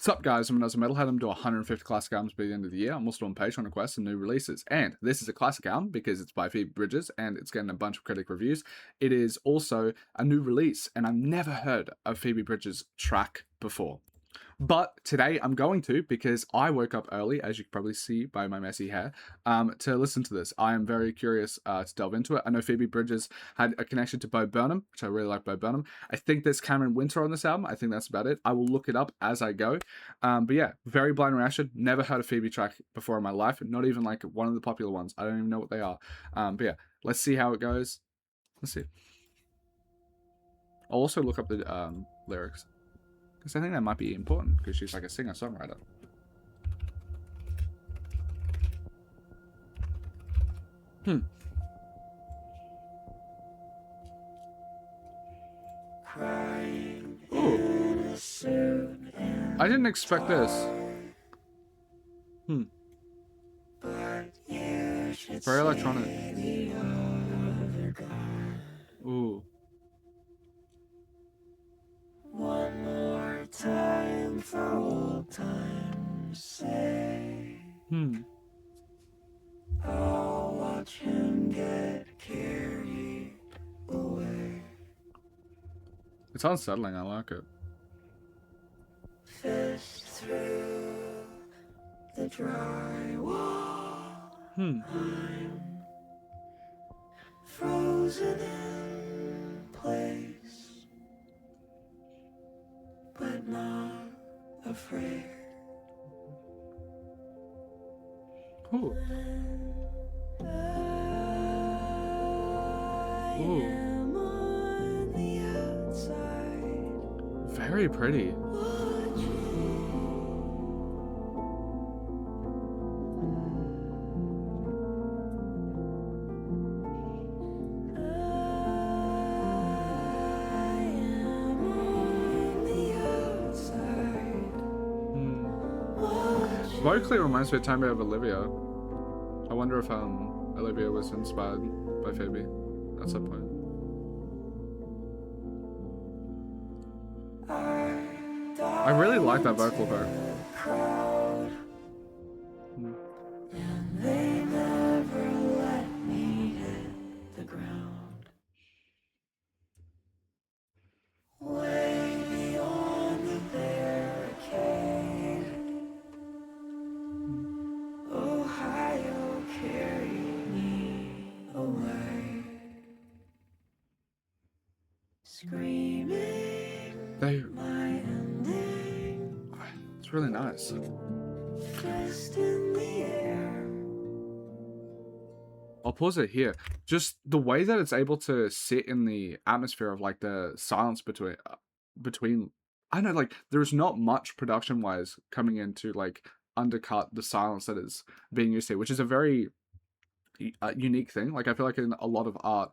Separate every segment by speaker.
Speaker 1: Sup guys, I'm another Metalhead. I'm doing 150 classic albums by the end of the year. I'm also doing Patreon requests and new releases. And this is a classic album because it's by Phoebe Bridges and it's getting a bunch of critic reviews. It is also a new release and I've never heard a Phoebe Bridges track before. But today I'm going to, because I woke up early, as you can probably see by my messy hair, to listen to this. I am very curious to delve into it. I know Phoebe Bridges had a connection to Bo Burnham, which I really like Bo Burnham. I think there's Cameron Winter on this album. I think that's about it. I will look it up as I go. But yeah, very blind reaction. Never heard a Phoebe track before in my life. Not even like one of the popular ones. I don't even know what they are. But yeah, let's see how it goes. Let's see. I'll also look up the lyrics, because I think that might be important, because she's like a singer-songwriter. Ooh. I didn't expect this. Very electronic. Ooh.
Speaker 2: One more time for old time's sake. I'll watch him get carried away.
Speaker 1: It's unsettling, I like it.
Speaker 2: Fist through the drywall. I'm frozen in place, but not afraid.
Speaker 1: Ooh. Ooh.
Speaker 2: I'm on the outside.
Speaker 1: Very pretty. Vocally reminds me of Time of Olivia. I wonder if Olivia was inspired by Phoebe at some point. I really like that vocal part.
Speaker 2: And they never let me hit the ground. Way beyond the barricade, Ohio carried me away. Screaming my ending.
Speaker 1: It's really nice.
Speaker 2: Fist in the air.
Speaker 1: I'll pause it here. Just the way that it's able to sit in the atmosphere of like the silence between I know, like there's not much production wise coming in to like undercut the silence that is being used here, which is a very unique thing. Like I feel like in a lot of art,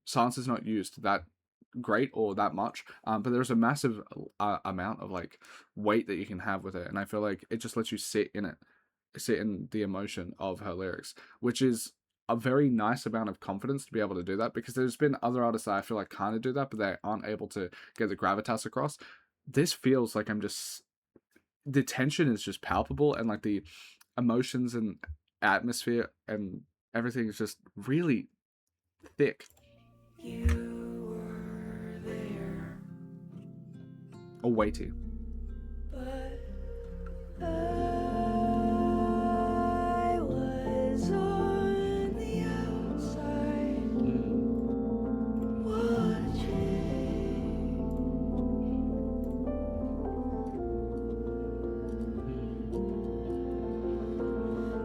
Speaker 1: silence is not used that great or that much, but there's a massive amount of like weight that you can have with it, and I feel like it just lets you sit in the emotion of her lyrics, which is a very nice amount of confidence to be able to do that, because there's been other artists that I feel like kind of do that, but they aren't able to get the gravitas across. This feels like the tension is just palpable, and like the emotions and atmosphere and everything is just really thick.
Speaker 2: You were there,
Speaker 1: Or weighty.
Speaker 2: but I was on the outside watching.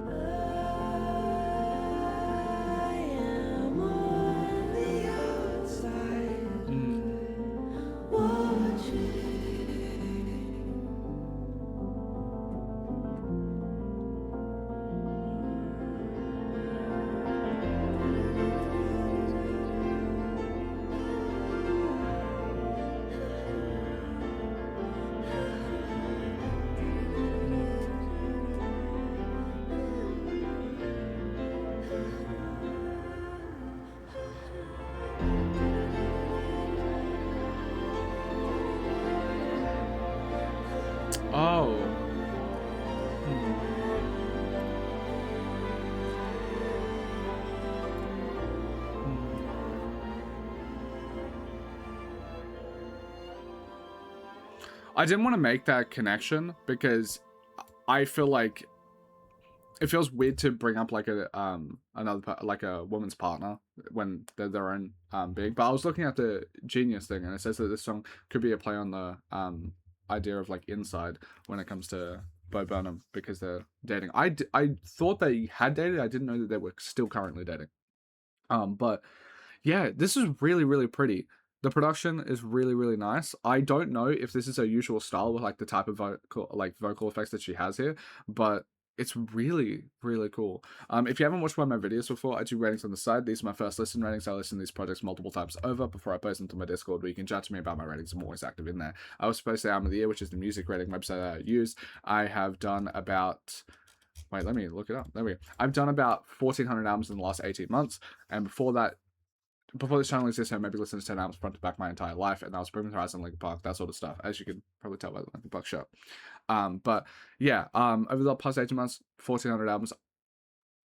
Speaker 2: I am on the outside watching.
Speaker 1: Oh. Hmm. Hmm. I didn't want to make that connection because I feel like it feels weird to bring up like a like a woman's partner when they're their own being. But I was looking at the Genius thing, and it says that this song could be a play on the idea of like inside when it comes to Bo Burnham because they're dating. I thought they had dated. I didn't know that they were still currently dating. But yeah, this is really, really pretty. The production is really, really nice. I don't know if this is her usual style with like the type of vocal effects that she has here, but it's really, really cool. If you haven't watched one of my videos before, I do ratings on the side. These are my first listen ratings. I listen to these projects multiple times over before I post them to my Discord, where you can chat to me about my ratings. I'm always active in there. I was supposed to Album of the Year, which is the music rating website that I use. I have done about wait, let me look it up. There we go. I've done about 1,400 albums in the last 18 months, and before this channel existed, I maybe listened to 10 albums front to back my entire life, and that was Bring Me the Horizon, Linkin Park, that sort of stuff, as you can probably tell by the Linkin Park shirt. But yeah, over the past 18 months, 1,400 albums,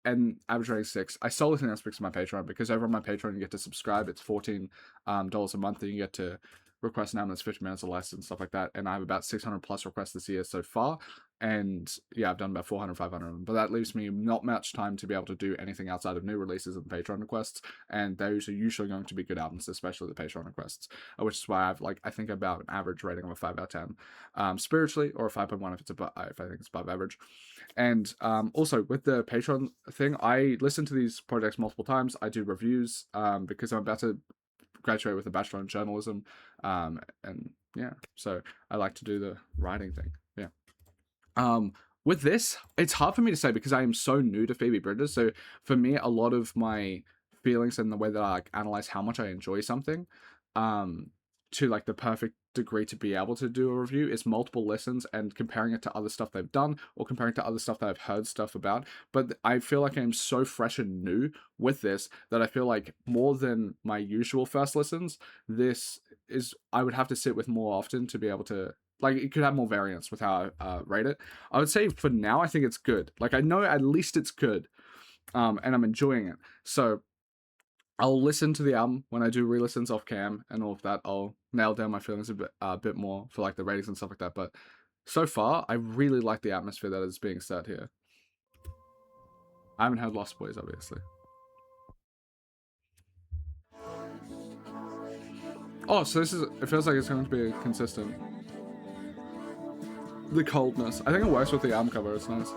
Speaker 1: and average rating 6. I solely think that's because of my Patreon, because over on my Patreon you get to subscribe. It's $14 a month, and you get to request an album that's 50 minutes or less and stuff like that. And I have about 600 plus requests this year so far. And yeah, I've done about 400, 500. But that leaves me not much time to be able to do anything outside of new releases and Patreon requests. And those are usually going to be good albums, especially the Patreon requests, which is why I've I think about an average rating of a 5 out of 10, spiritually, or a 5.1 if I think it's above average. And also with the Patreon thing, I listen to these projects multiple times. I do reviews because I'm about to graduate with a bachelor in journalism, and yeah, so I like to do the writing thing. Yeah. With this, it's hard for me to say because I am so new to Phoebe Bridgers. So for me, a lot of my feelings and the way that I analyze how much I enjoy something, to the perfect degree to be able to do a review is multiple listens and comparing it to other stuff they've done or comparing it to other stuff that I've heard stuff about. But I feel like I'm so fresh and new with this that I feel like more than my usual first listens, this is I would have to sit with more often to be able to it could have more variance with how I rate it. I would say for now I think it's good. I know at least it's good, and I'm enjoying it. So I'll listen to the album when I do re-listens off cam and all of that. I'll nail down my feelings a bit more for the ratings and stuff like that. But so far, I really like the atmosphere that is being set here. I haven't heard Lost Boys, obviously. Oh, so it feels like it's going to be consistent. The coldness. I think it works with the album cover. It's nice.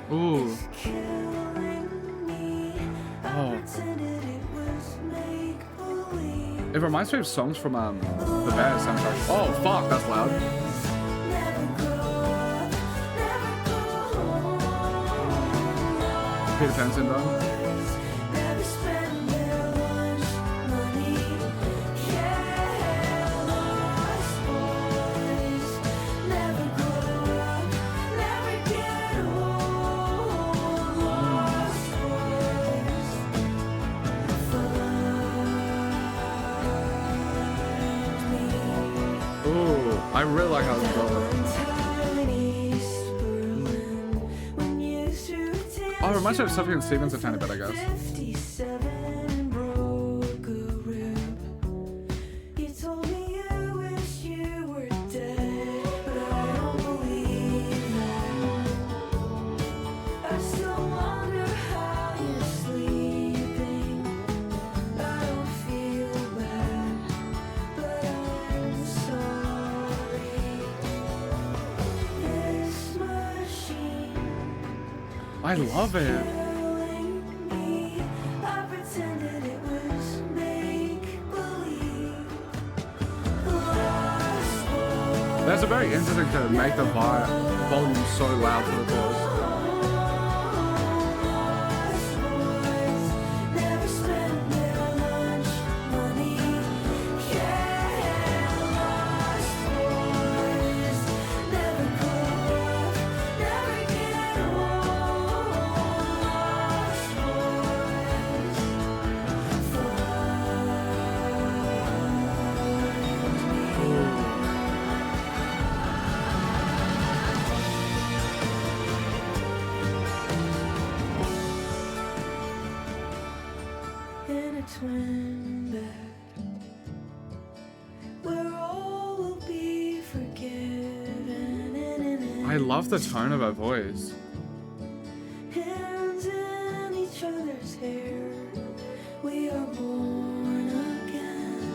Speaker 1: Ooh. Oh. It reminds me of songs from the Bear soundtrack. Oh fuck, that's loud. Peter Pan syndrome. I really like how this goes. Oh, it reminds me of Sufjan Stevens a tiny bit, I guess. I love it. There's a very instinct to make the volume so loud for the chorus.
Speaker 2: Never spent their lunch money. Yeah, lost boys. Never grow up, never get old. Lost boys. In a twin bed, where all will be forgiven.
Speaker 1: I love the tone of her voice.
Speaker 2: Hands in each other's hair, we are born again.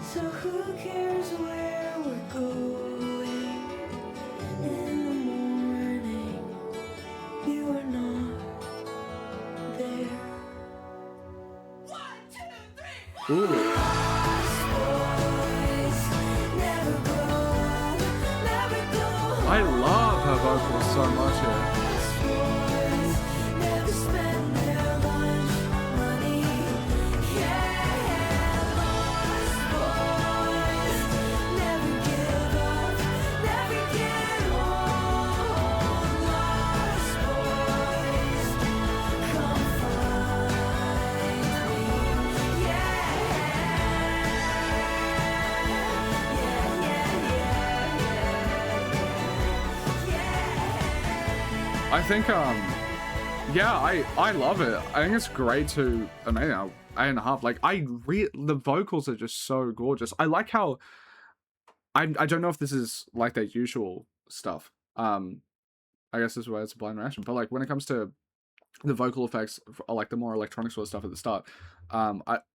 Speaker 2: So who cares where we're going? In the morning, you are not there.
Speaker 1: Ooh.
Speaker 2: Lost boys, never grow up, never go home.
Speaker 1: I love her vocals so much here.
Speaker 2: Lost boys, never spend their lunch money. Yeah, lost boys, never give up, never get old. Lost boys, come find me.
Speaker 1: I think yeah, I love it. I think it's great to amazing. 8.5. Like the vocals are just so gorgeous. I like how I don't know if this is like their usual stuff. I guess this is where it's a blind reaction. But like when it comes to the vocal effects, like the more electronic sort of stuff at the start,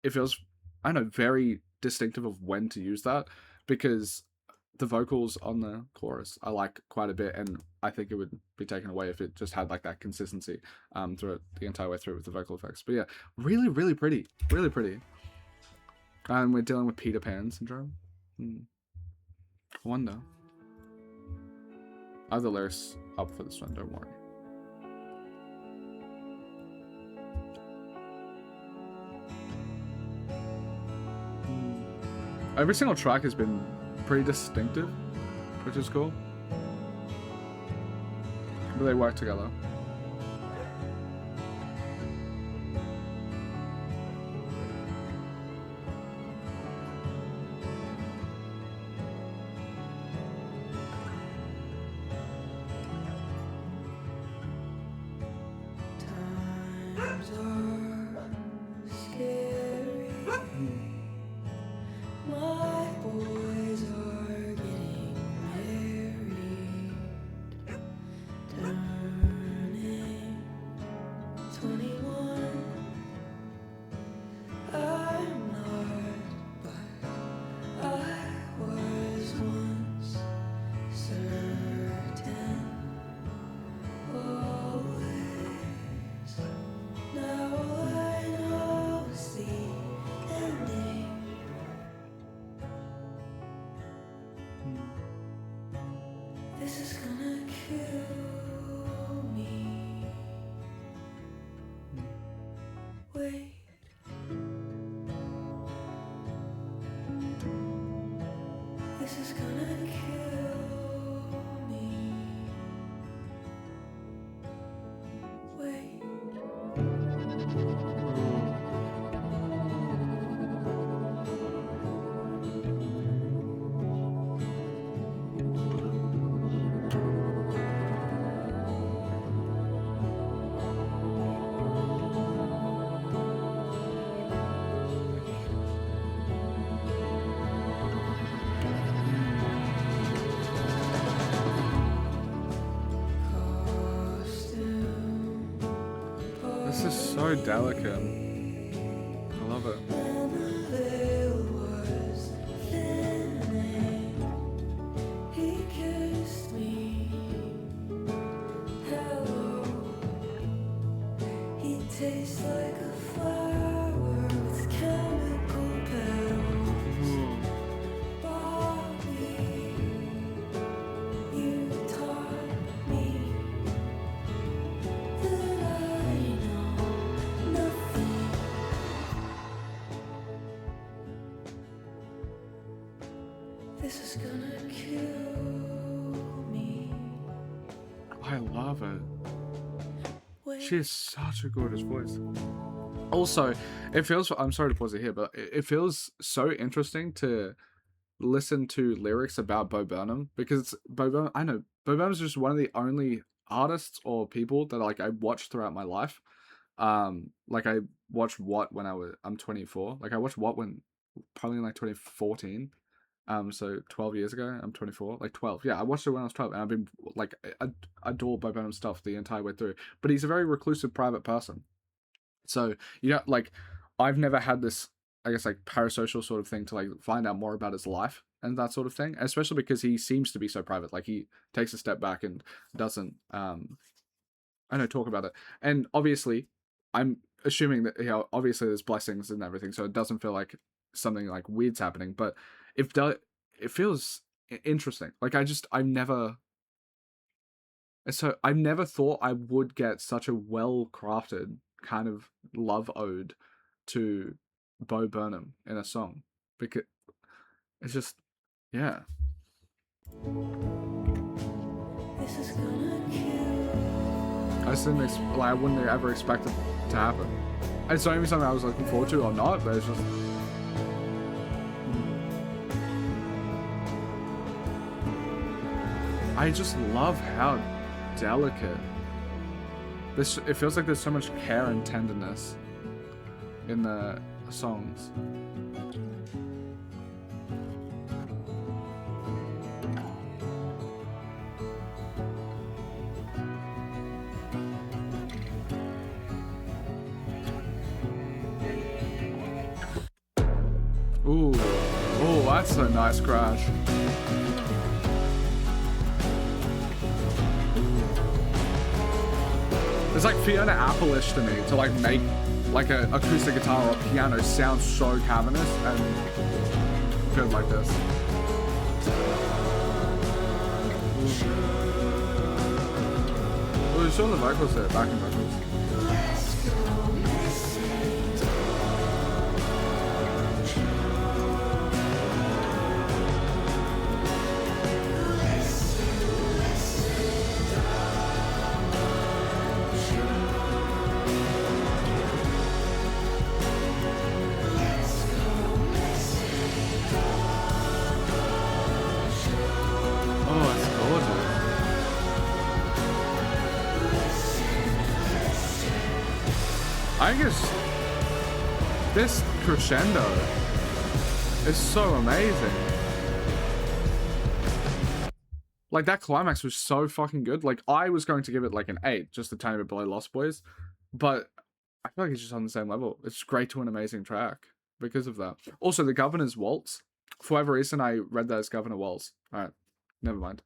Speaker 1: it feels, I don't know, very distinctive of when to use that, because the vocals on the chorus I like quite a bit, and I think it would be taken away if it just had like that consistency through it the entire way through with the vocal effects. But yeah, really, really pretty, really pretty. And we're dealing with Peter Pan syndrome. I wonder. I have the lyrics up for this one, don't worry. Every single track has been pretty distinctive, which is cool. But they work together.
Speaker 2: Times are scary. My boys are getting married. Turning 21. I'm not, but I was once certain. Always. Now all I know is the ending. This is gonna kill me. Wait. This is gonna kill me. Wait.
Speaker 1: This is so delicate. I love it.
Speaker 2: And the veil was thinning. He kissed me. Hello. He tastes like a flower with chemical petals. Bobby. This is gonna kill me.
Speaker 1: I love it.
Speaker 2: Wait.
Speaker 1: She has such a gorgeous voice. Also, it feels, I'm sorry to pause it here, but it feels so interesting to listen to lyrics about Bo Burnham, because Bo Burnham, I know Bo Burnham's just one of the only artists or people that like I watched throughout my life. Like I watched What when I'm 24. Like I watched What when probably in like 2014. So 12 years ago, I'm 24, like 12. Yeah, I watched it when I was 12, and I've been like adore Bo Burnham stuff the entire way through. But he's a very reclusive, private person. So you know, like I've never had this, I guess, like parasocial sort of thing to like find out more about his life and that sort of thing. Especially because he seems to be so private. Like he takes a step back and doesn't, I know, talk about it. And obviously, I'm assuming that, you know, obviously there's blessings and everything, so it doesn't feel like something like weird's happening. But it feels interesting. Like I never thought I would get such a well crafted kind of love ode to Bo Burnham in a song, because it's just, yeah.
Speaker 2: This is gonna kill.
Speaker 1: I just didn't like, I wouldn't have ever expect it to happen. It's not even something I was looking forward to or not, but it's just. I just love how delicate. It feels like there's so much care and tenderness in the songs. Ooh, oh, that's a nice crash. It's like Fiona Apple-ish to me, to like make like an acoustic guitar or piano sound so cavernous and good like this. Oh, there's still the vocals there, backing vocals. I guess this crescendo is so amazing. Like that climax was so fucking good. Like I was going to give it like an 8, just a tiny bit below Lost Boys, but I feel like it's just on the same level. It's great to an amazing track because of that. Also, the Governor's Waltz. For whatever reason, I read that as Governor Waltz. All right, never mind.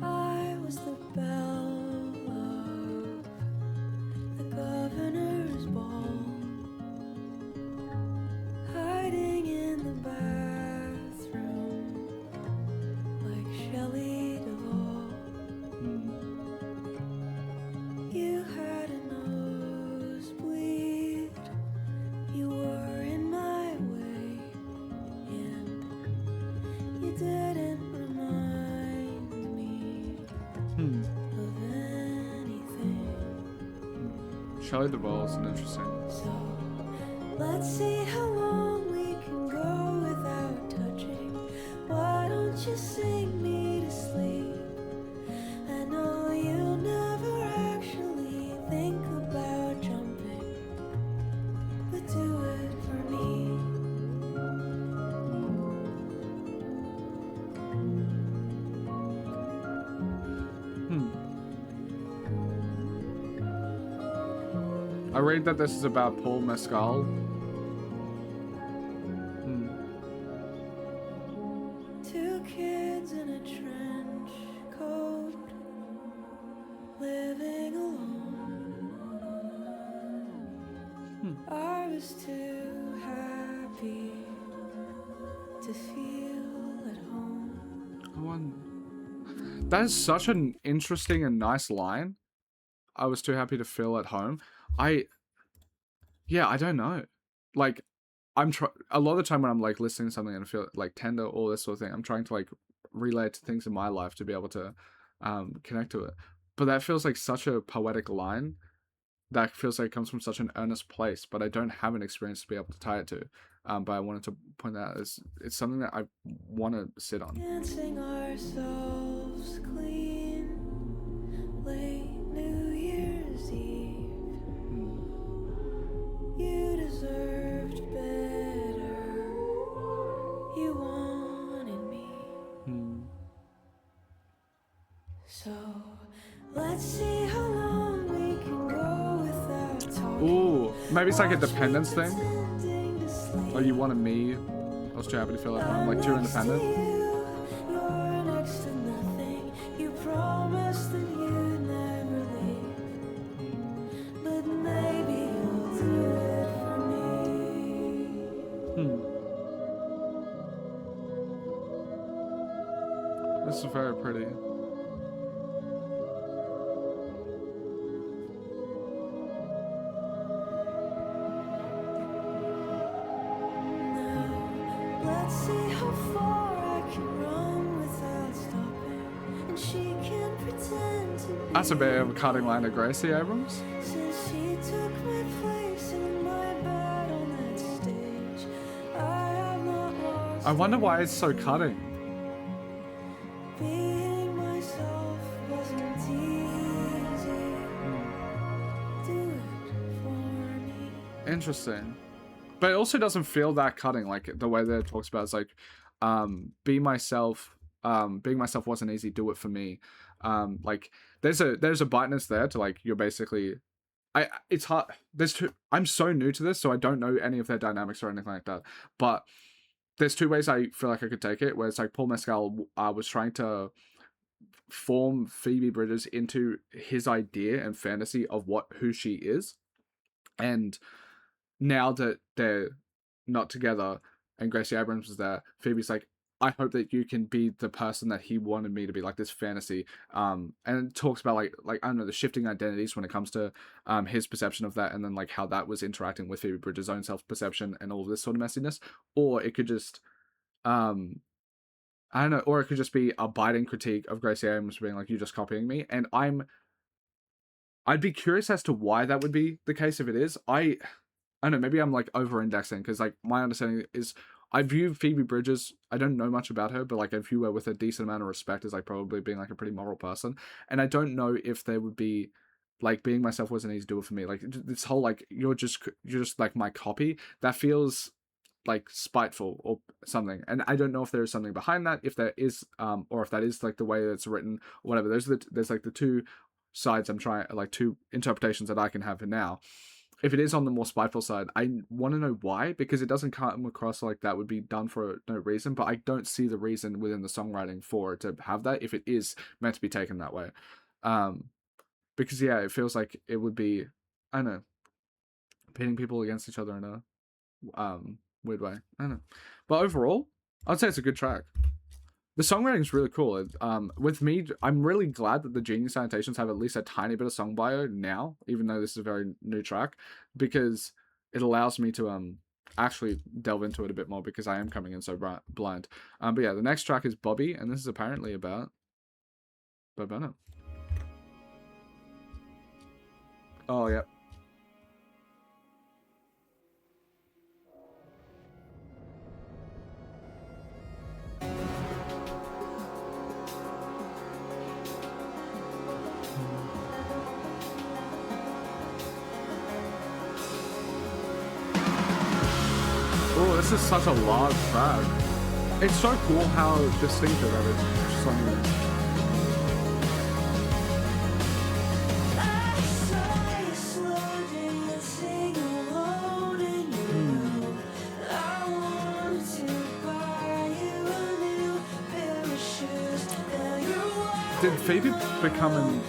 Speaker 2: I was the belle of the governor's ball, hiding in the bathroom like Shelley Duvall. You had a nosebleed, you were in my way, and you didn't remind me of anything.
Speaker 1: Shelley Duvall is an interesting.
Speaker 2: So let's see how long we can go without touching. Why don't you sing me to sleep? I know you never actually think about jumping, but do it for me.
Speaker 1: I read that this is about Paul Mescal.
Speaker 2: Two kids in a trench coat, living was too happy to feel at home.
Speaker 1: That is such an interesting and nice line. I was too happy to feel at home. Yeah, I don't know. Like, a lot of the time when I'm like listening to something and I feel like tender, all this sort of thing, I'm trying to like relate to things in my life to be able to connect to it. But that feels like such a poetic line. That feels like it comes from such an earnest place, but I don't have an experience to be able to tie it to. But I wanted to point out as it's something that I want to sit on.
Speaker 2: Dancing ourselves clean, late New Year's Eve. You deserved better. You wanted me. So let's see how long we can go without talking.
Speaker 1: Ooh, maybe it's like a dependence thing. Oh, you wanted me. I was too happy to feel at home. Like, you're independent.
Speaker 2: You're next to nothing. You promised that you'd never leave. But maybe you'll do it for me.
Speaker 1: This is very pretty.
Speaker 2: Let's see how far I can run without stopping. And she can pretend to be.
Speaker 1: That's a bit of a cutting line to Gracie Abrams.
Speaker 2: Since she took my place in my bed on that stage, I have not lost.
Speaker 1: I wonder why it's so cutting.
Speaker 2: Being myself wasn't easy. Do it for me.
Speaker 1: Interesting. But it also doesn't feel that cutting, like the way that it talks about it's like, being myself wasn't easy, do it for me. Like there's a biteness there to like you're basically it's hard. I'm so new to this, so I don't know any of their dynamics or anything like that. But there's two ways I feel like I could take it, where it's like Paul Mescal was trying to form Phoebe Bridgers into his idea and fantasy of who she is. And now that they're not together and Gracie Abrams is there, Phoebe's like, I hope that you can be the person that he wanted me to be, like this fantasy. And it talks about like I don't know, the shifting identities when it comes to his perception of that, and then like how that was interacting with Phoebe Bridgers' own self-perception and all of this sort of messiness. Or it could just I don't know, or it could just be a biting critique of Gracie Abrams being like, you're just copying me. And I'd be curious as to why that would be the case if it is. I don't know, maybe I'm like over-indexing, because like my understanding is I view Phoebe Bridgers, I don't know much about her, but like I view her with a decent amount of respect as like probably being like a pretty moral person. And I don't know if there would be like being myself wasn't easy to do it for me. Like this whole like you're just like my copy, that feels like spiteful or something. And I don't know if there is something behind that, if there is, or if that is like the way that it's written or whatever. There's like the two sides I'm trying, like two interpretations that I can have for now. If it is on the more spiteful side, I want to know why, because it doesn't come across like that would be done for no reason, but I don't see the reason within the songwriting for it to have that if it is meant to be taken that way. Because yeah, it feels like it would be, I don't know, pitting people against each other in a weird way. I don't know. But overall, I'd say it's a good track. The songwriting is really cool. With me, I'm really glad that the Genius Annotations have at least a tiny bit of song bio now, even though this is a very new track, because it allows me to actually delve into it a bit more, because I am coming in so blind. But yeah, the next track is Bobby, and this is apparently about Bobana. Oh, yeah. Oh, this is such a large track. It's so cool how distinctive every song is.
Speaker 2: I saw you slow dancing alone in your room. I wanted to buy you a new pair of shoes. Now you're walking
Speaker 1: Did Phoebe become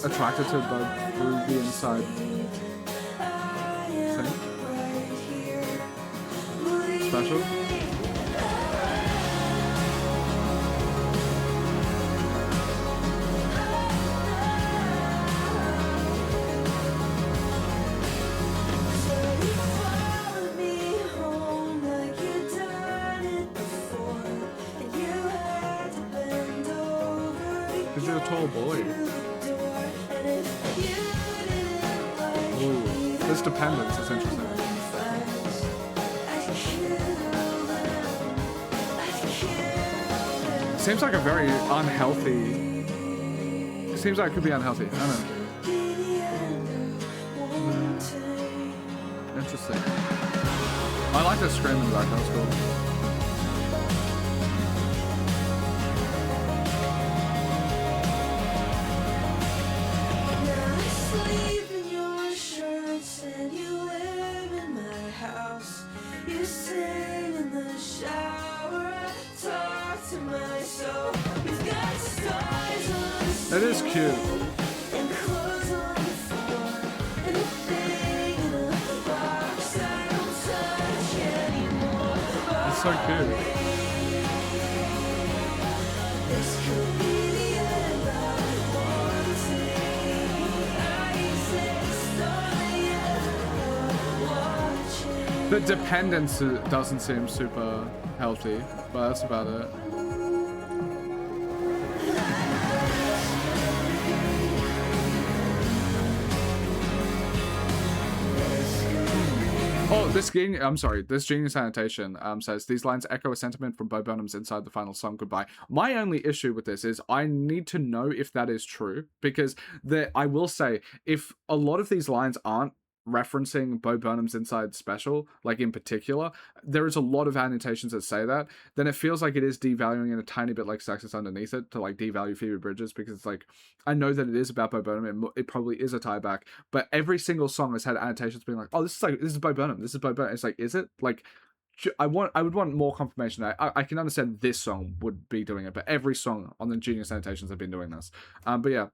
Speaker 1: attracted to Bud through the inside thing? special. Because you're a tall boy. Ooh, this dependence is interesting. Seems like a very unhealthy. It seems like it could be unhealthy. I don't know. Interesting. I like the scream in the back. That was cool. That is cute. It's so cute. The dependence doesn't seem super healthy, but that's about it. Oh, this Genius Annotation says, these lines echo a sentiment from Bo Burnham's Inside the Final Song, Goodbye. My only issue with this is I need to know if that is true, because I will say, if a lot of these lines aren't referencing Bo Burnham's Inside Special, like in particular, there is a lot of annotations that say that, then it feels like it is devaluing in a tiny bit like Sexist underneath it to like devalue Phoebe Bridgers, because it's like, I know that it is about Bo Burnham, it probably is a tie back, but every single song has had annotations being like, oh, this is Bo Burnham, this is Bo Burnham. It's like, is it? Like, I would want more confirmation. I can understand this song would be doing it, but every song on the Genius Annotations have been doing this. But yeah.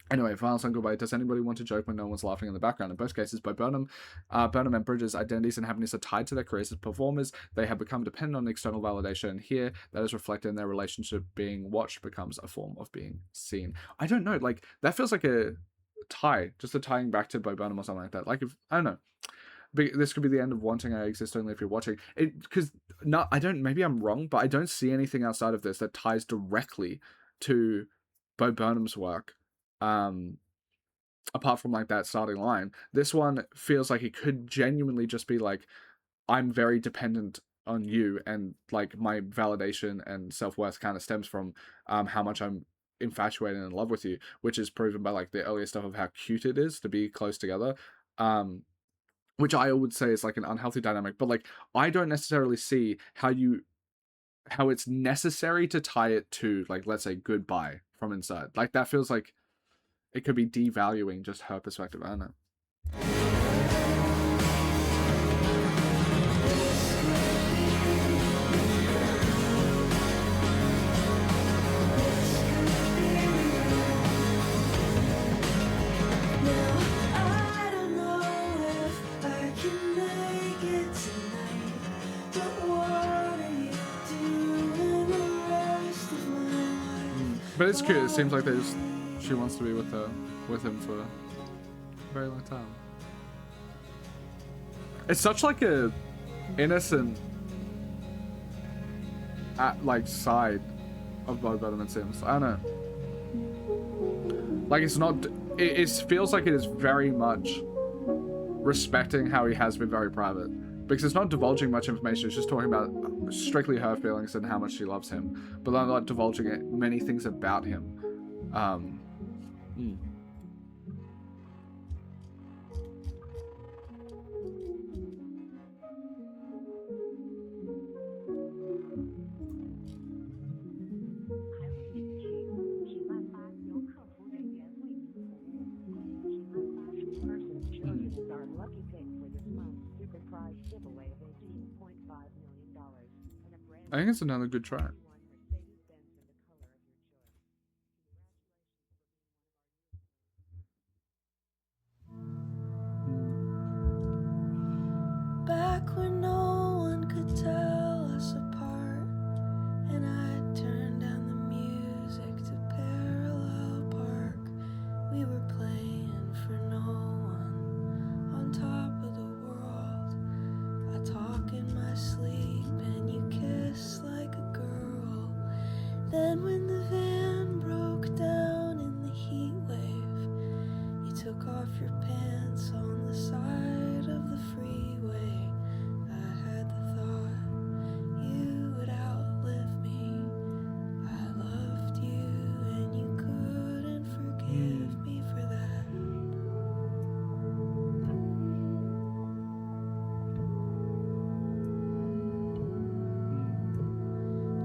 Speaker 1: Anyway, Final Song, Goodbye. Does anybody want to joke when no one's laughing in the background? In both cases, Bo Burnham and Bridges' identities and happiness are tied to their careers as performers. They have become dependent on external validation. Here, that is reflected in their relationship. Being watched becomes a form of being seen. I don't know. Like, that feels like a tie, just a tying back to Bo Burnham or something like that. Like, if I don't know. This could be the end of wanting I exist only if you're watching it, because maybe I'm wrong, but I don't see anything outside of this that ties directly to Bo Burnham's work. Apart from like that starting line, this one feels like it could genuinely just be like, I'm very dependent on you, and like my validation and self-worth kind of stems from how much I'm infatuated and in love with you, which is proven by like the earlier stuff of how cute it is to be close together, which I would say is like an unhealthy dynamic. But like, I don't necessarily see how it's necessary to tie it to, like, let's say Goodbye from Inside. Like, that feels like it could be devaluing just her perspective. I don't know. But it's cute. It seems like she wants to be with him for a very long time. It's such like a innocent like side of Bo Burnham, it seems. I don't know. Like, it's not. It feels like it is very much respecting how he has been very private, because it's not divulging much information. It's just talking about strictly her feelings and how much she loves him, but not divulging many things about him. I think it's another good track.
Speaker 2: Back when no one could tell Then when the van broke down in the heat wave, you took off your pants on the side of the freeway. I had the thought you would outlive me. I loved you and you couldn't forgive me for that.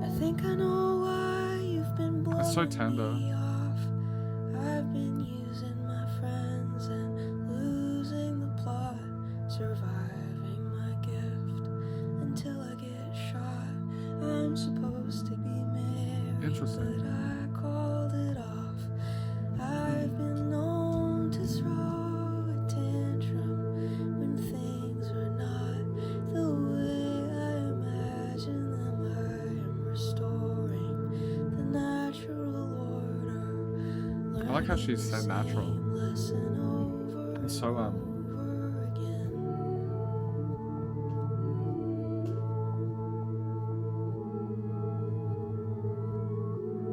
Speaker 2: I think I know why you've been blowing
Speaker 1: That's so tender.
Speaker 2: me off. I've been using my friends and losing the plot, surviving my gift until I get shot. I'm supposed to be married,
Speaker 1: Interesting.
Speaker 2: but I called it off. I've been known to throw a tantrum when things are not the way I imagine them. I am restoring the natural order.
Speaker 1: I like how she's so natural.
Speaker 2: Lesson over
Speaker 1: And so
Speaker 2: over again.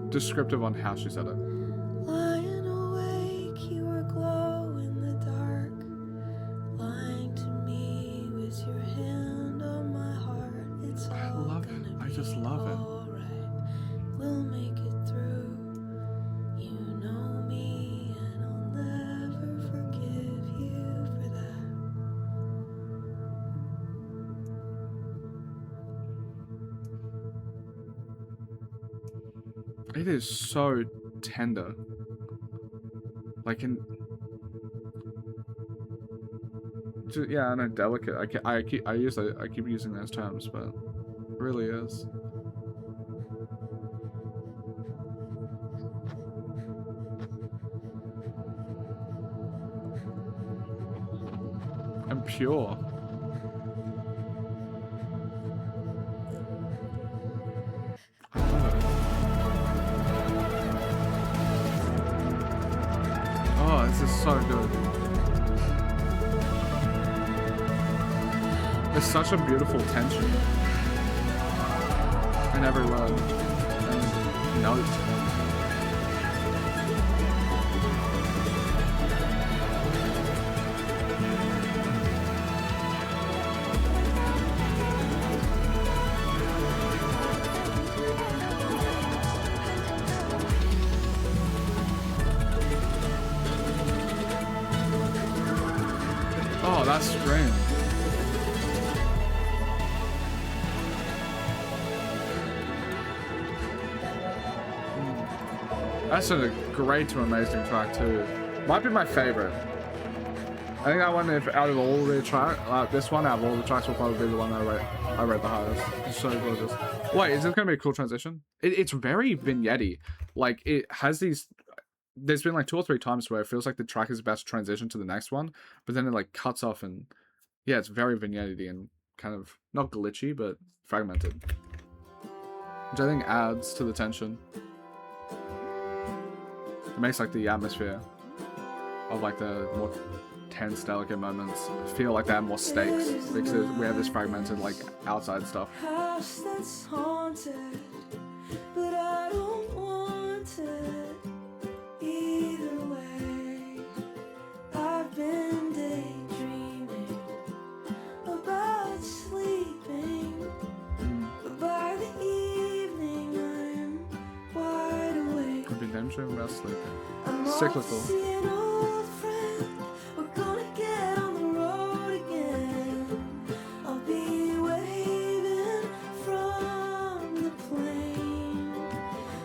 Speaker 1: descriptive on how she said it.
Speaker 2: Lying awake, you were glow in the dark, lying to me with your hand on my heart. It's
Speaker 1: I
Speaker 2: all
Speaker 1: love it.
Speaker 2: gonna
Speaker 1: I just
Speaker 2: be
Speaker 1: love it.
Speaker 2: alright. We'll make it through. You know me, and I'll never forgive you for that.
Speaker 1: It is so tender. Like in, yeah, I know, delicate. I keep using those terms, but it really is. And pure. I love it. Oh, this is so good. There's such a beautiful tension in every word and note. Oh, that scream. That's a great to amazing track too. Might be my favorite. I think that one, if out of all the tracks, this one out of all the tracks will probably be the one I rate the highest. It's so gorgeous. Wait, is this gonna be a cool transition? It's very vignette-y. Like it has these. There's been like 2 or 3 times where it feels like the track is about to transition to the next one, but then it like cuts off and yeah, it's very vignette-y and kind of not glitchy but fragmented, which I think adds to the tension. It makes like the atmosphere of like the more tense, delicate moments feel like they have more stakes because we have this fragmented like outside stuff.
Speaker 2: House that's haunted, but I don't want it either way. I've been daydreaming about sleeping, but by the evening I'm wide awake.
Speaker 1: I've been daydreaming about sleeping.
Speaker 2: I'm off
Speaker 1: Cyclical.
Speaker 2: to see an old friend. We're gonna get on the road again. I'll be waving from the plane.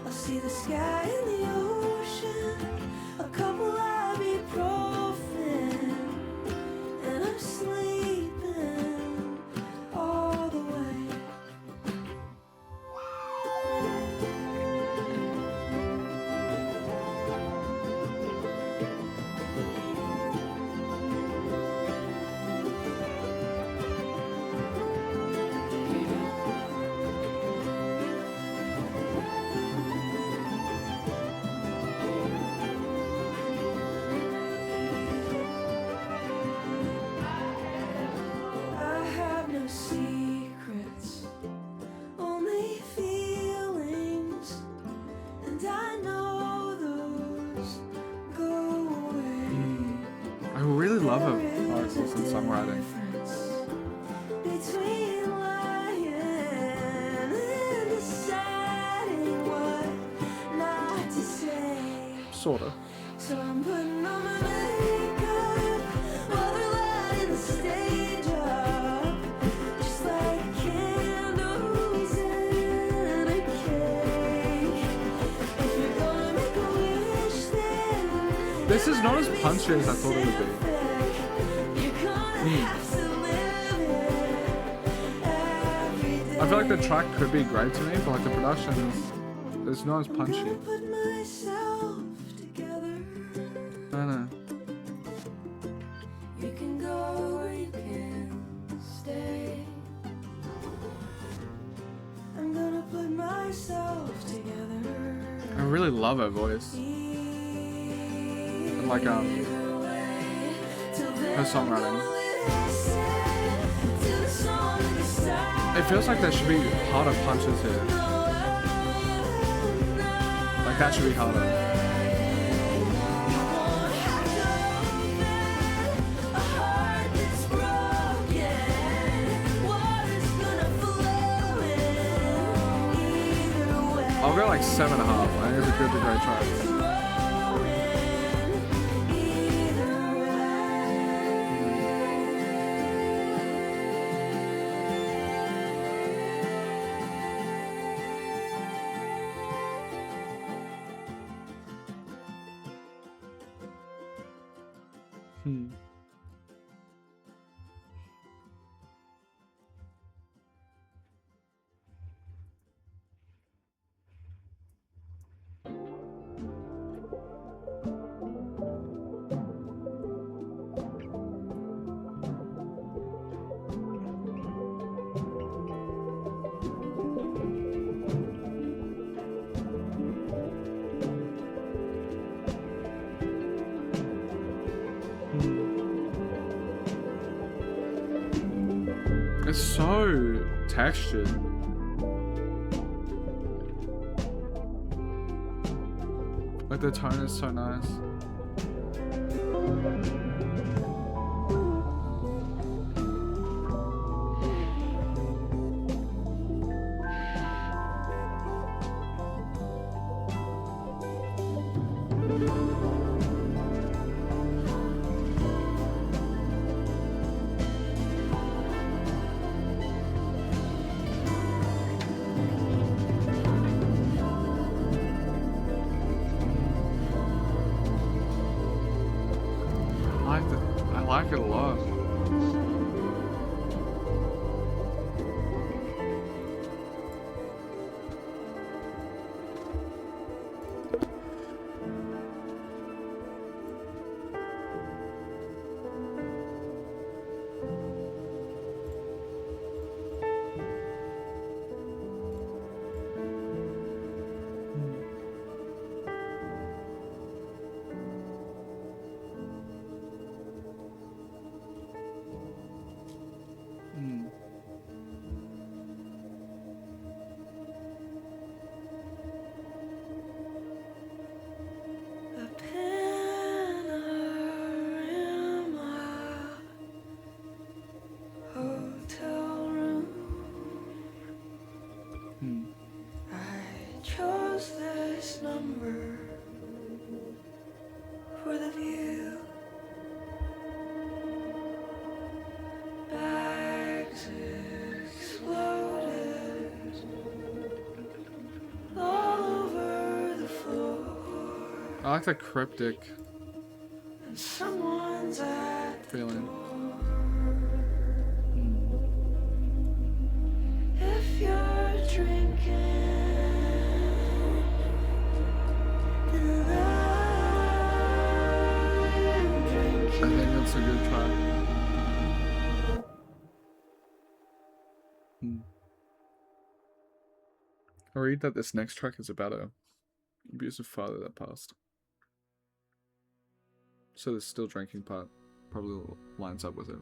Speaker 2: I'll see the sky and the ocean, a couple ibuprofen, and I'm sleeping all the way. I know those go away.
Speaker 1: I really love
Speaker 2: There
Speaker 1: her vocals
Speaker 2: is a
Speaker 1: and songwriting.
Speaker 2: difference between lying and deciding what not to say.
Speaker 1: Sorta.
Speaker 2: So I'm putting on my makeup while they're lighting the stage up, just like candles in a cake. If you're gonna make a wish, then
Speaker 1: This is not as punchy as I thought it would be.
Speaker 2: you're gonna have to live it every day.
Speaker 1: I feel like the track could be great to me, but like the production is not as
Speaker 2: I'm
Speaker 1: punchy.
Speaker 2: gonna put myself together.
Speaker 1: I don't know.
Speaker 2: You can go or you can stay. I'm gonna put myself together.
Speaker 1: I really love her voice. And like her songwriting. It feels like there should be harder punches here. Like that should be harder. I'll go like 7.5. I think it's a good to great track. It's so textured. Like the tone is so nice. I like it a lot.
Speaker 2: A panorama hotel room. I chose this number for the view. Bags exploded all over the floor.
Speaker 1: I like the cryptic
Speaker 2: And someone's at the
Speaker 1: feeling.
Speaker 2: door. If you're drinking, then I'm
Speaker 1: I
Speaker 2: drinking.
Speaker 1: think that's a good track. I read that this next track is about a abusive father that passed. So the still drinking part probably lines up with it.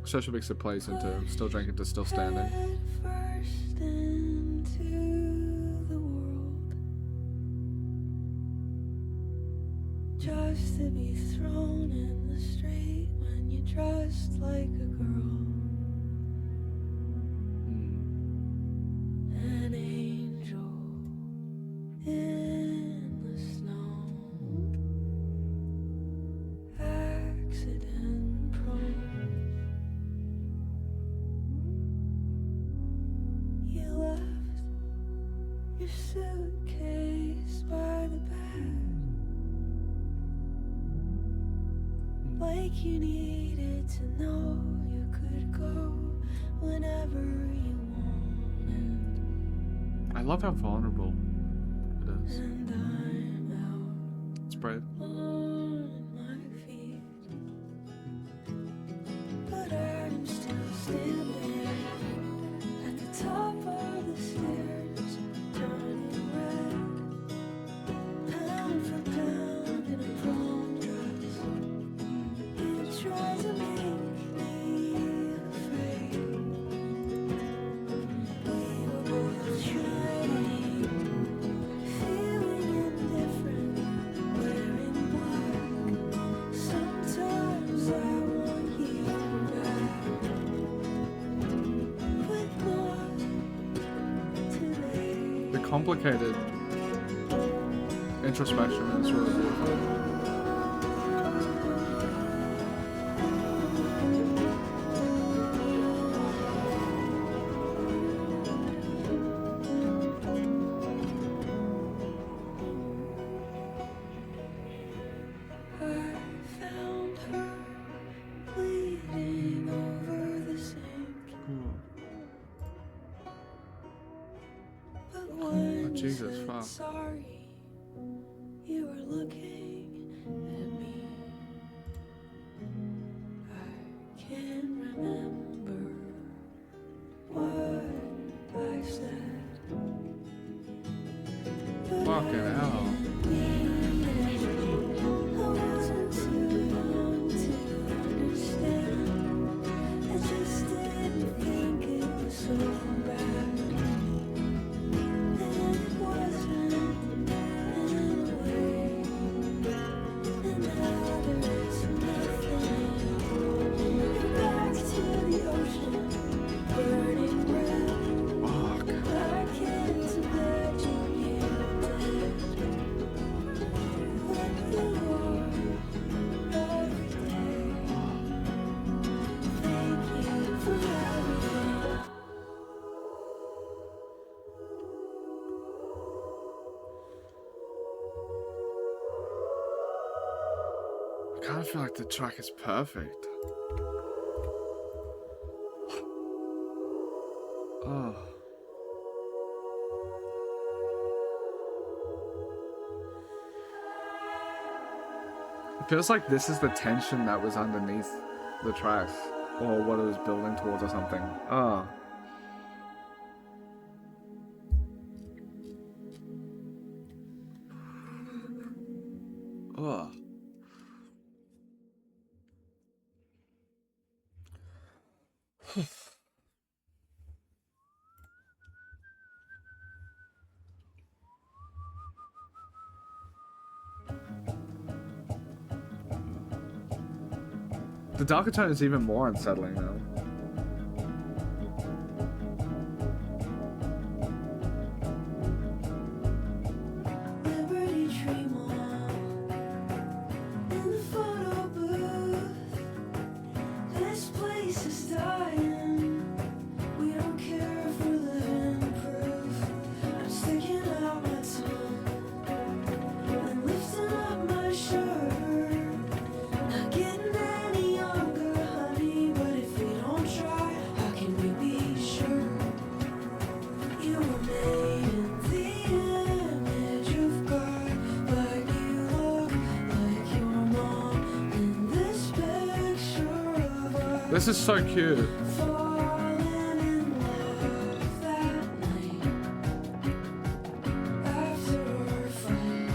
Speaker 1: Social mix it plays into still drinking to still standing.
Speaker 2: Head first in used to be thrown in the street when you dressed like a girl. An angel in the snow. Accident prone. You left your suitcase by the bed, like you needed to know you could go whenever you wanted.
Speaker 1: I love how vulnerable it is.
Speaker 2: And I'm out
Speaker 1: It's brave.
Speaker 2: on my feet, but I'm still standing at the top of the stairs, turning red, pound for pound in a prom dress. You try to make me afraid. We were both shining, feeling indifferent, wearing black. Sometimes I want you back, but not today.
Speaker 1: The complicated introspection is really beautiful.
Speaker 2: I found her bleeding over the sink, but when you
Speaker 1: Jesus,
Speaker 2: said
Speaker 1: fuck.
Speaker 2: sorry, you were looking at me. I can't remember what I said, but
Speaker 1: Fucking hell.
Speaker 2: I wasn't too young to understand. I just didn't think it was so bad. And it wasn't in a way. And now there is nothing. You're back to the ocean, burning red.
Speaker 1: Fuck.
Speaker 2: I can't imagine you dead. Like you are every day. Thank you for everything.
Speaker 1: I kind of feel like the track is perfect. Oh. It feels like this is the tension that was underneath the tracks, or what it was building towards, or something. Oh. Oh. The darker tone is even more unsettling now.
Speaker 2: Liberty Tree Mall in the photo booth. This place is dying. We don't care if we're living proof. I'm sticking out my tongue and lifting up my shirt. Not getting any younger, honey, but if we don't try, how can we be sure? You were made in the image of God, but you look like your mom in this picture of us.
Speaker 1: This is so cute.
Speaker 2: Falling in love that night after our fight.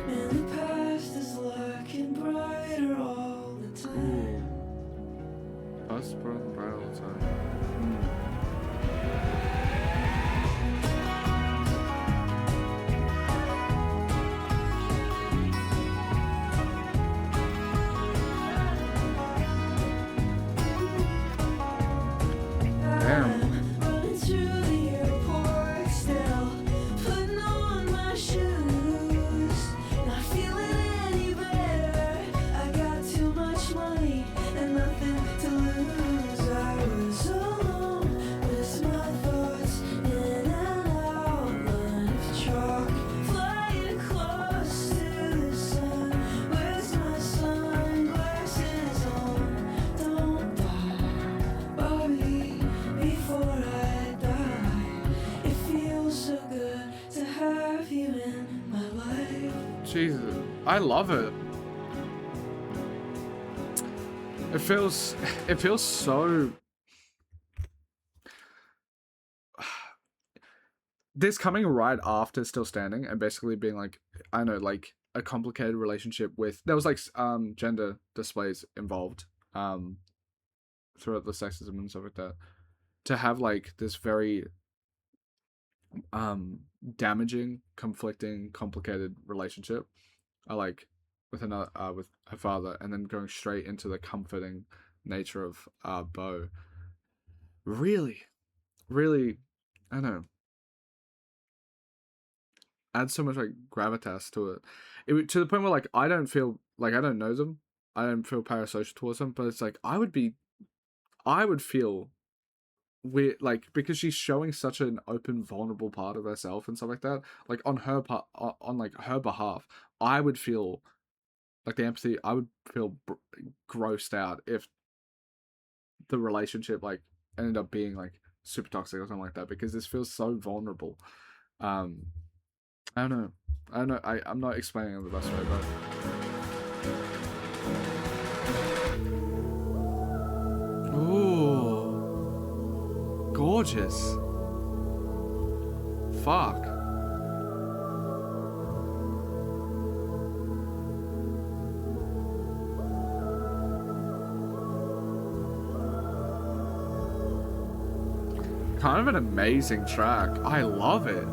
Speaker 2: Man, the past is looking brighter all the time.
Speaker 1: Us, bro, bright all the time. Jesus, I love it. It feels so. This coming right after Still Standing and basically being like, I know, like a complicated relationship with there was like gender displays involved throughout the sexism and stuff like that. To have like this very um damaging, conflicting, complicated relationship, like with her father, and then going straight into the comforting nature of Bo. Really, really, I don't know, adds so much like gravitas to it. To the point where like I don't feel like I don't know them. I don't feel parasocial towards them, but it's like I would feel weird like because she's showing such an open, vulnerable part of herself and stuff like that. Like on her part, on like her behalf, I would feel like the empathy. I would feel grossed out if the relationship like ended up being like super toxic or something like that because this feels so vulnerable. Um, I don't know. I don't know. I'm not explaining it the best way, but ooh, gorgeous. Fuck. Kind of an amazing track. I love it.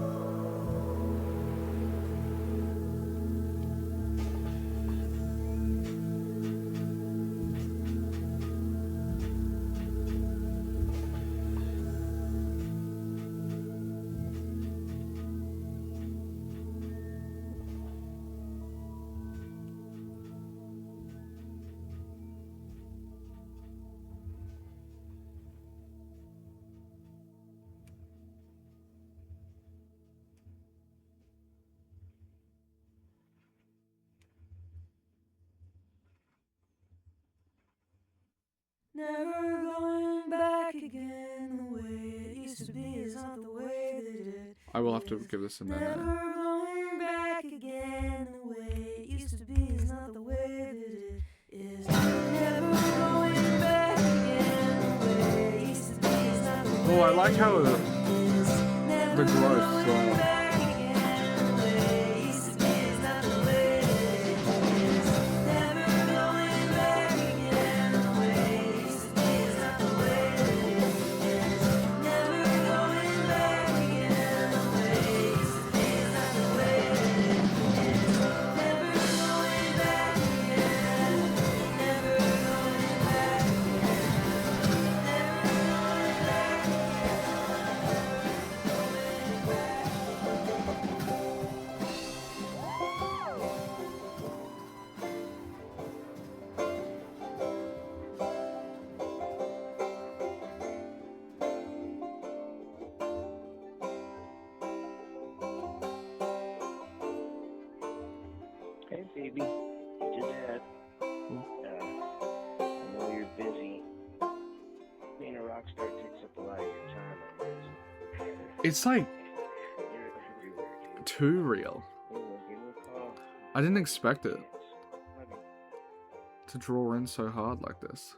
Speaker 2: Never going back again. The way it used to be is not the way that it
Speaker 1: I will have to give this a minute.
Speaker 2: Never going back again. The way it used to be is not the way that it is. Never going back again. The way it used to be is not the way.
Speaker 1: Oh, I like how the growth.
Speaker 3: Hey, Phoebe. Just had. I know you're busy. Being a rock star takes up a lot of your time on this.
Speaker 1: It's like
Speaker 3: You're everywhere, dude.
Speaker 1: too real.
Speaker 3: Give me a call.
Speaker 1: I didn't expect it
Speaker 3: Love you.
Speaker 1: to draw in so hard like this.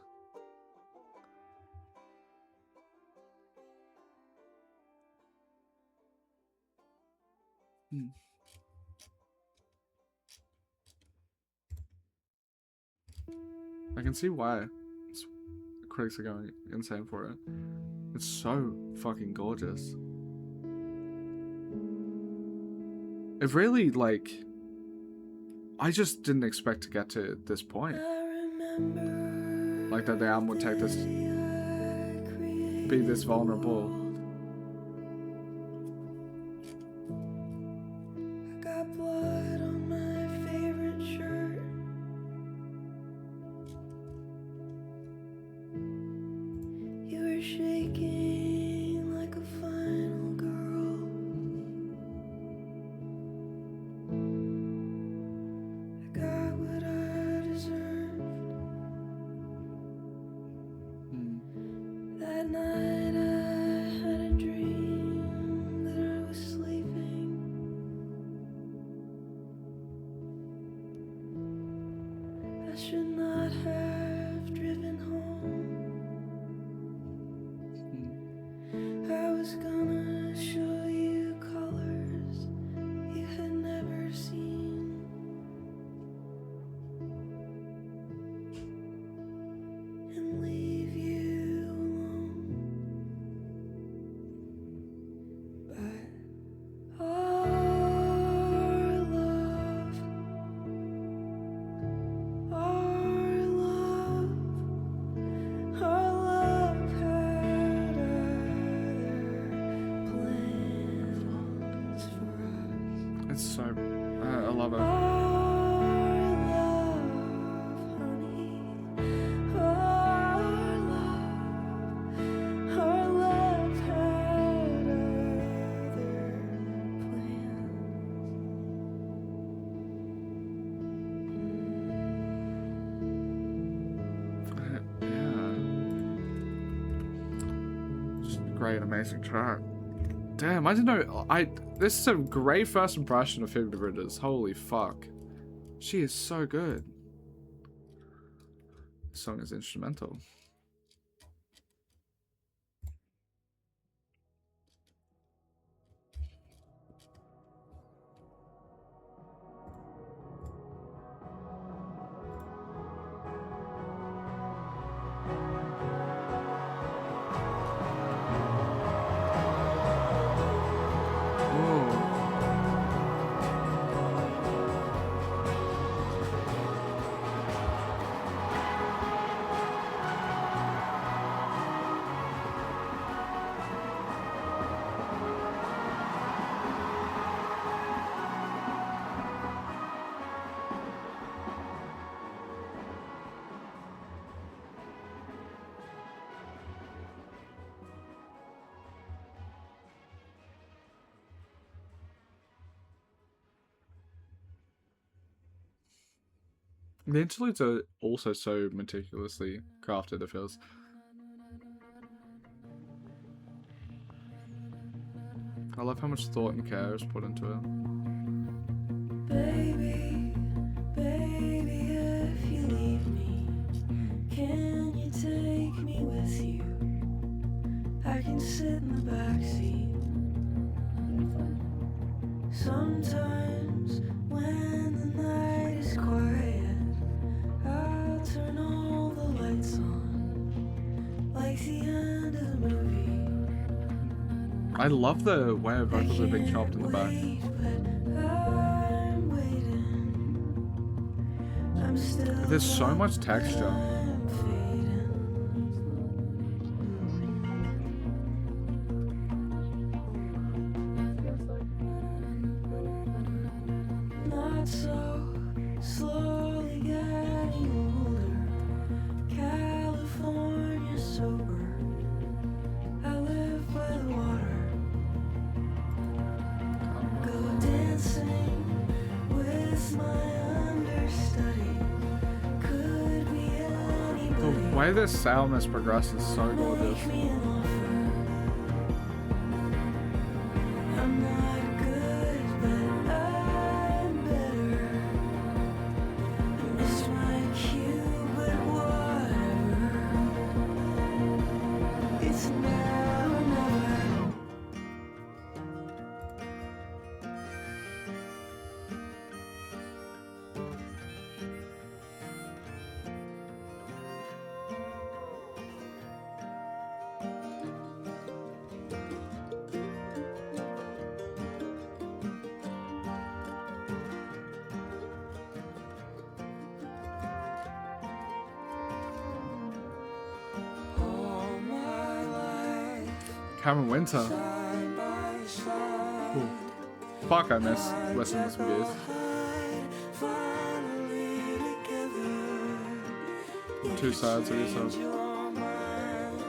Speaker 1: I can see why critics are going insane for it. It's so fucking gorgeous. It really, like, I just didn't expect to get to this point. Like that the album would take this, be this vulnerable.
Speaker 2: Got blood on my favorite shirt. You were shaking like a final girl. I got what I deserved. That night I
Speaker 1: It's so, I love it.
Speaker 2: Our love, honey. Our love had other plans.
Speaker 1: Yeah. Just a great, amazing track. Damn, I didn't know. This is a great first impression of Phoebe Bridgers. Holy fuck. She is so good. This song is instrumental. The interludes are also so meticulously crafted, it feels. I love how much thought and care is put into it.
Speaker 2: Baby, baby, if you leave me, can you take me with you? I can sit in the backseat. Sometimes when the night is quiet, I'll turn all the lights on, like the end of the movie.
Speaker 1: I love the way her vocals are being chopped in the back. There's so much texture.
Speaker 2: Not so slowly getting older. California sober. I live by the water. Go dancing with my understudy. Could be anybody.
Speaker 1: The way this soundness progresses is so gorgeous.
Speaker 2: Make me an offer. I'm not good, but I'm better. I missed my cue, but whatever. It's now or never. All my life,
Speaker 1: Cameron Winter.
Speaker 2: side by side.
Speaker 1: Ooh. Fuck, I miss listening to some gears.
Speaker 2: Finally together.
Speaker 1: Two sides of yourself.
Speaker 2: Your mind,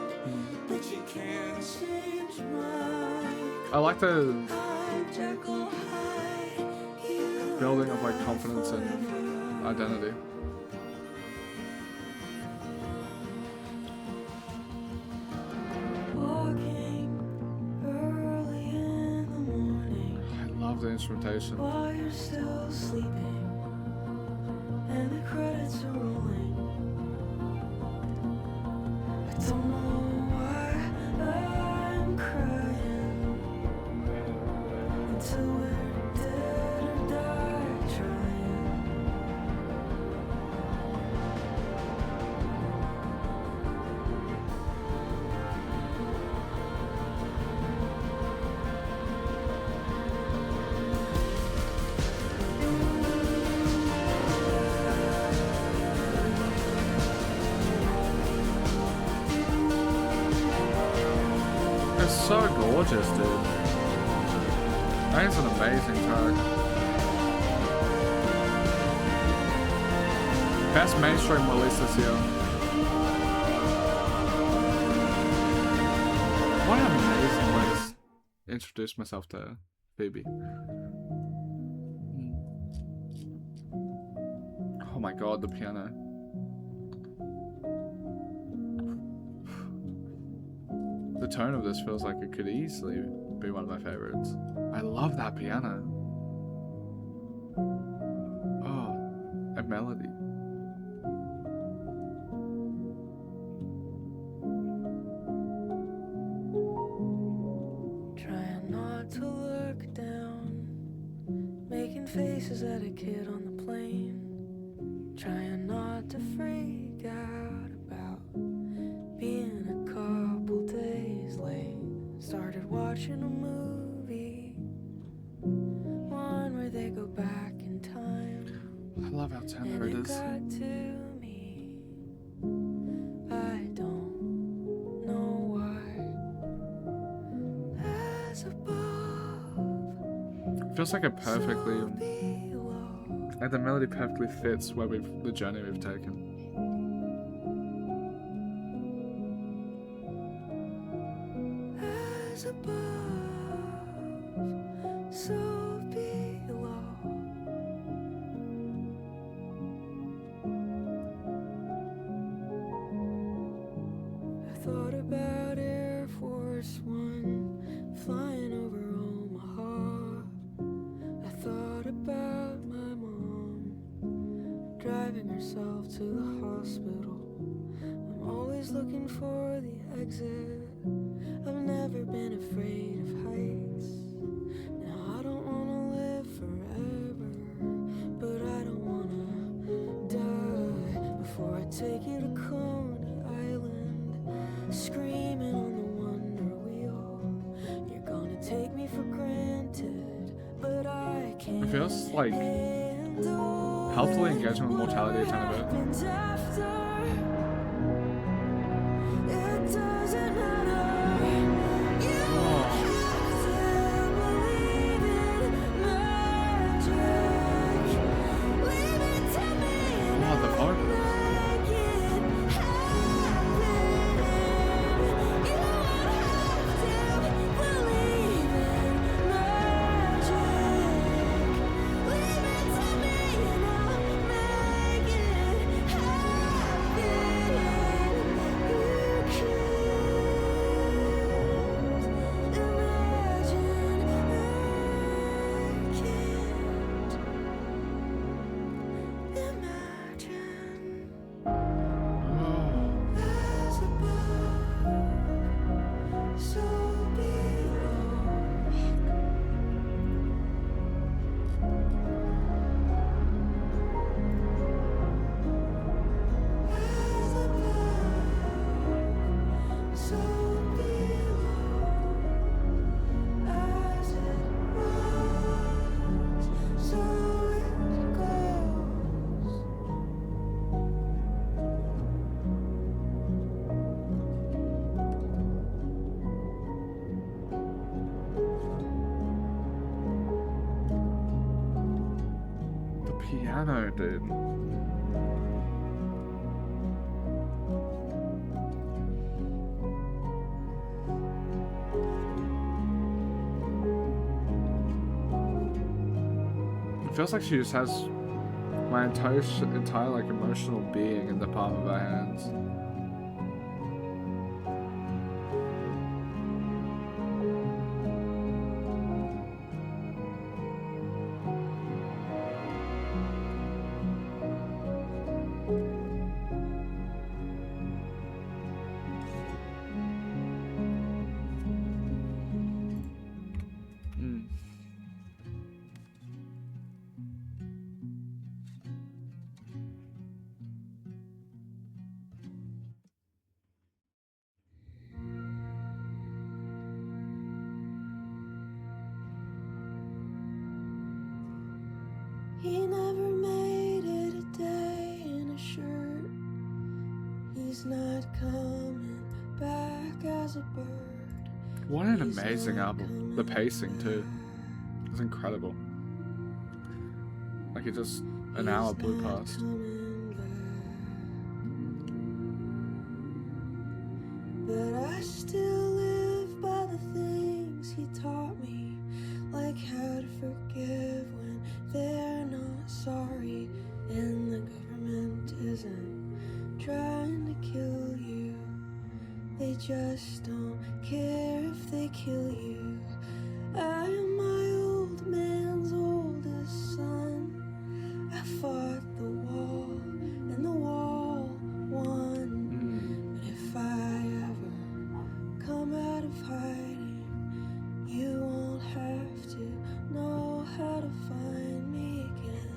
Speaker 2: but you can't change mine.
Speaker 1: I like the
Speaker 2: Hide, Jekyll, hide, you
Speaker 1: building of like confidence and identity.
Speaker 2: walking early in the morning
Speaker 1: I love the instrumentation.
Speaker 2: while you're still sleeping and the credits are rolling. I don't know why I'm crying until we're dead or die trying.
Speaker 1: It's so gorgeous, dude. That is an amazing track. Best mainstream release this year. What an amazing way to introduce myself to Phoebe. Oh my god, the piano. The tone of this feels like it could easily be one of my favorites. I love that piano. Oh, a melody.
Speaker 2: Trying not to look down, making faces at a kid on the plane. Trying not to freak out about being a couple days late. Started watching a movie, one where they go back in time.
Speaker 1: I love how tender
Speaker 2: And
Speaker 1: it
Speaker 2: it
Speaker 1: is.
Speaker 2: got to me. I don't know why. As above,
Speaker 1: It feels like it perfectly,
Speaker 2: so below.
Speaker 1: like the melody perfectly fits where the journey we've taken.
Speaker 2: As above, so below. I thought about Air Force One flying over Omaha. I thought about my mom driving herself to the hospital. I'm always looking for the exit. I've never been afraid of heights. Now I don't wanna live forever, but I don't wanna die before I take you to Coney Island, screaming on the Wonder Wheel. You're gonna take me for granted, but I can't.
Speaker 1: It feels like
Speaker 2: handle
Speaker 1: helpfully engaging with mortality a tiny bit.
Speaker 2: happens after. It doesn't matter. You have to believe in magic. Leave it to me and
Speaker 1: Oh, the
Speaker 2: I'll
Speaker 1: vocals.
Speaker 2: make it happen. You have to believe in magic. Leave it to me and I'll make it
Speaker 1: Piano, dude. It feels like she just has my entire like emotional being in the palm of her hands.
Speaker 2: He never made it a day in a shirt. He's not coming back as a bird.
Speaker 1: What an amazing album. The pacing too. It's incredible. Like it just an hour blew past.
Speaker 2: Coming back. But I still live by the things he taught me, like how to forgive when they're not sorry, and the government isn't trying to kill you. They just don't care if they kill you. I am my old man's oldest son. I fought the wall, and the wall won. But if I ever come out of hiding, you won't have to know how to find me again.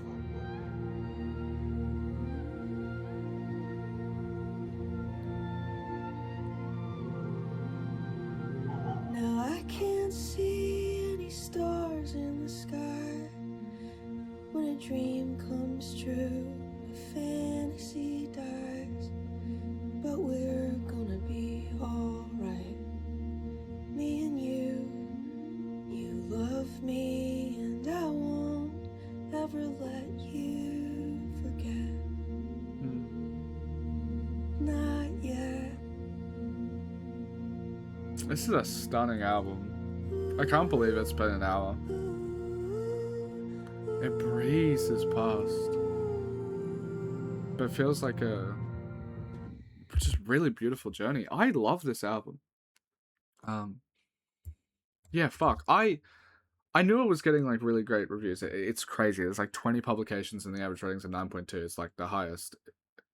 Speaker 2: Now I can't see any stars in the sky. When a dream comes true, a fantasy dies. But we're gonna be alright. Me and you love me, and I won't ever let you forget. Not yet.
Speaker 1: This is a stunning album. I can't believe it's been an hour. It breezes past. But it feels like a just really beautiful journey. I love this album. Yeah, fuck. I knew it was getting like really great reviews. It's crazy. There's like 20 publications and the average rating's of 9.2. It's like the highest.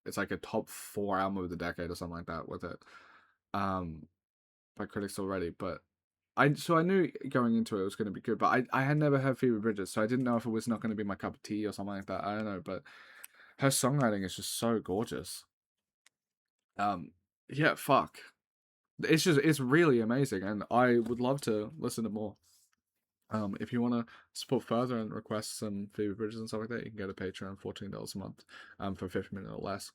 Speaker 1: It's like a top 4 album of the decade or something like that with it. By critics already, but I knew going into it was going to be good, but I had never heard Phoebe Bridgers, so I didn't know if it was not going to be my cup of tea or something like that. I don't know, but her songwriting is just so gorgeous. Yeah, fuck. It's really amazing, and I would love to listen to more. If you want to support further and request some Phoebe Bridgers and stuff like that, you can go to Patreon, $14 a month, for 50 minutes or less.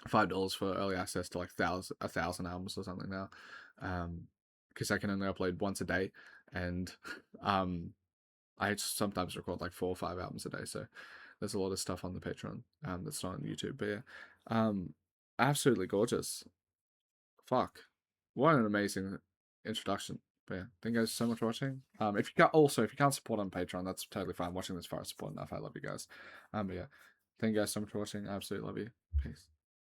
Speaker 1: $5 for early access to like 1,000 albums or something now. Because I can only upload once a day, and I sometimes record like 4 or 5 albums a day, so there's a lot of stuff on the Patreon that's not on YouTube. But yeah, absolutely gorgeous. Fuck, what an amazing introduction. But yeah, thank you guys so much for watching. If you can't support on Patreon, that's totally fine. Watching this far is support enough. I love you guys. But yeah, thank you guys so much for watching. I absolutely love you. Peace.